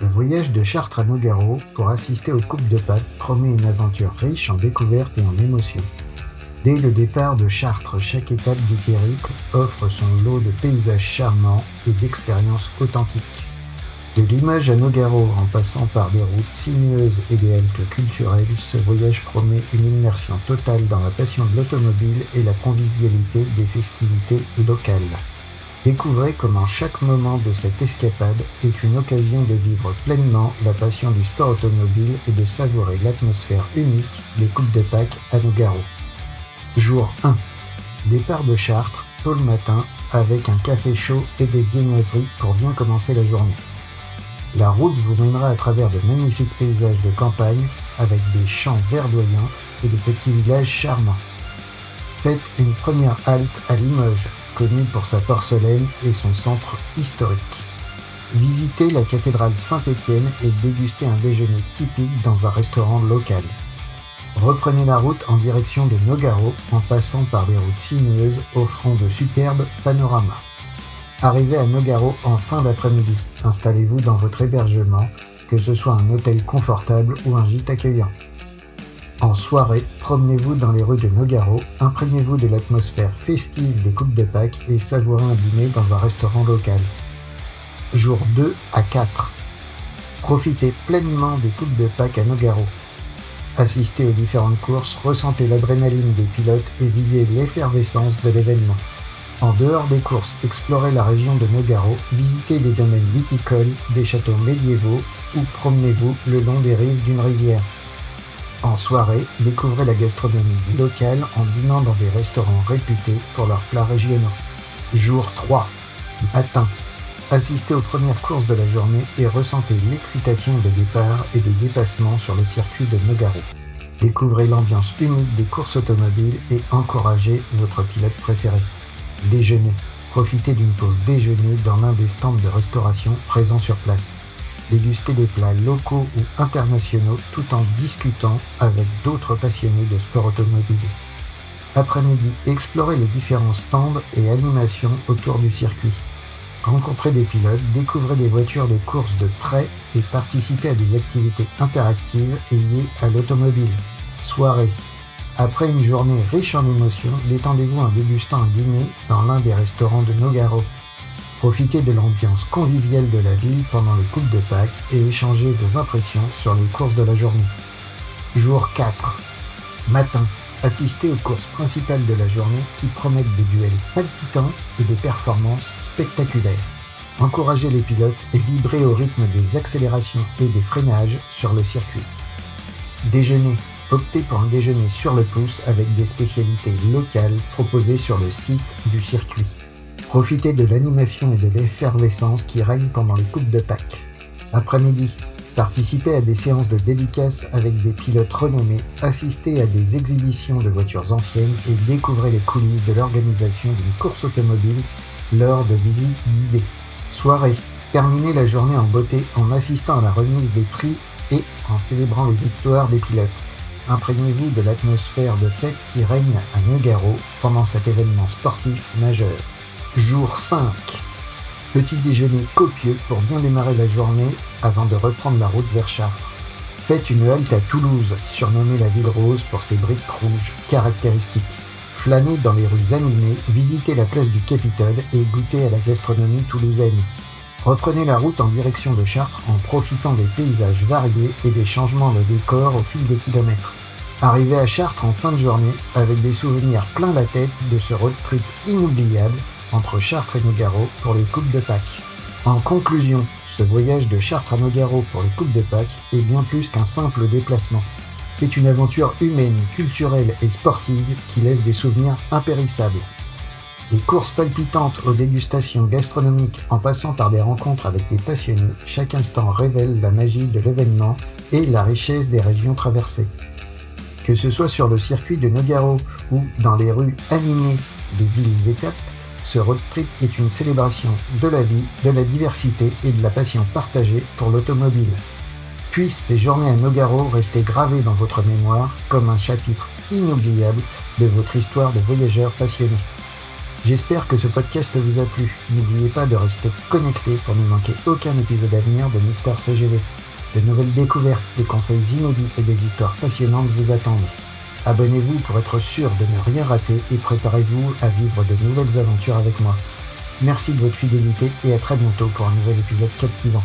Le voyage de Chartres à Nogaro pour assister aux Coupes de Pâques promet une aventure riche en découvertes et en émotions. Dès le départ de Chartres, chaque étape du périple offre son lot de paysages charmants et d'expériences authentiques. De Limoges à Nogaro, en passant par des routes sinueuses et des haltes culturelles, ce voyage promet une immersion totale dans la passion de l'automobile et la convivialité des festivités locales. Découvrez comment chaque moment de cette escapade est une occasion de vivre pleinement la passion du sport automobile et de savourer l'atmosphère unique des Coupes de Pâques à Nogaro. Jour 1. Départ de Chartres, tôt le matin, avec un café chaud et des viennoiseries pour bien commencer la journée. La route vous mènera à travers de magnifiques paysages de campagne avec des champs verdoyants et de petits villages charmants. Faites une première halte à Limoges, connue pour sa porcelaine et son centre historique. Visitez la cathédrale Saint-Étienne et dégustez un déjeuner typique dans un restaurant local. Reprenez la route en direction de Nogaro en passant par des routes sinueuses offrant de superbes panoramas. Arrivez à Nogaro en fin d'après-midi. Installez-vous dans votre hébergement, que ce soit un hôtel confortable ou un gîte accueillant. En soirée, promenez-vous dans les rues de Nogaro, imprégnez-vous de l'atmosphère festive des Coupes de Pâques et savourez un dîner dans un restaurant local. Jour 2 à 4. Profitez pleinement des Coupes de Pâques à Nogaro. Assistez aux différentes courses, ressentez l'adrénaline des pilotes et vivez l'effervescence de l'événement. En dehors des courses, explorez la région de Nogaro, visitez des domaines viticoles, des châteaux médiévaux ou promenez-vous le long des rives d'une rivière. En soirée, découvrez la gastronomie locale en dînant dans des restaurants réputés pour leurs plats régionaux. Jour 3. Matin. Assistez aux premières courses de la journée et ressentez l'excitation des départs et des dépassements sur le circuit de Nogaro. Découvrez l'ambiance unique des courses automobiles et encouragez votre pilote préféré. Déjeuner. Profitez d'une pause déjeuner dans l'un des stands de restauration présents sur place. Dégustez des plats locaux ou internationaux tout en discutant avec d'autres passionnés de sport automobile. Après-midi, explorez les différents stands et animations autour du circuit. Rencontrez des pilotes, découvrez des voitures de course de près et participez à des activités interactives liées à l'automobile. Soirée. Après une journée riche en émotions, détendez-vous en dégustant un dîner dans l'un des restaurants de Nogaro. Profitez de l'ambiance conviviale de la ville pendant les Coupes de Pâques et échangez vos impressions sur les courses de la journée. Jour 4. Matin. Assistez aux courses principales de la journée qui promettent des duels palpitants et des performances spectaculaires. Encouragez les pilotes et vibrez au rythme des accélérations et des freinages sur le circuit. Déjeuner. Optez pour un déjeuner sur le pouce avec des spécialités locales proposées sur le site du circuit. Profitez de l'animation et de l'effervescence qui règne pendant les Coupes de Pâques. Après-midi, participez à des séances de dédicaces avec des pilotes renommés, assistez à des exhibitions de voitures anciennes et découvrez les coulisses de l'organisation d'une course automobile lors de visites guidées. Soirée. Terminez la journée en beauté en assistant à la remise des prix et en célébrant les victoires des pilotes. Imprégnez-vous de l'atmosphère de fête qui règne à Nogaro pendant cet événement sportif majeur. Jour 5. Petit déjeuner copieux pour bien démarrer la journée avant de reprendre la route vers Chartres. Faites une halte à Toulouse, surnommée la ville rose pour ses briques rouges caractéristiques. Flânez dans les rues animées, visitez la place du Capitole et goûtez à la gastronomie toulousaine. Reprenez la route en direction de Chartres en profitant des paysages variés et des changements de décor au fil des kilomètres. Arrivez à Chartres en fin de journée avec des souvenirs plein la tête de ce road trip inoubliable entre Chartres et Nogaro pour les Coupes de Pâques. En conclusion, ce voyage de Chartres à Nogaro pour les Coupes de Pâques est bien plus qu'un simple déplacement. C'est une aventure humaine, culturelle et sportive qui laisse des souvenirs impérissables. Des courses palpitantes aux dégustations gastronomiques en passant par des rencontres avec des passionnés, chaque instant révèle la magie de l'événement et la richesse des régions traversées. Que ce soit sur le circuit de Nogaro ou dans les rues animées des villes étapes, ce road trip est une célébration de la vie, de la diversité et de la passion partagée pour l'automobile. Puissent ces journées à Nogaro rester gravées dans votre mémoire comme un chapitre inoubliable de votre histoire de voyageur passionné. J'espère que ce podcast vous a plu. N'oubliez pas de rester connecté pour ne manquer aucun épisode à venir de Mister CGV. De nouvelles découvertes, des conseils inédits et des histoires passionnantes vous attendent. Abonnez-vous pour être sûr de ne rien rater et préparez-vous à vivre de nouvelles aventures avec moi. Merci de votre fidélité et à très bientôt pour un nouvel épisode captivant.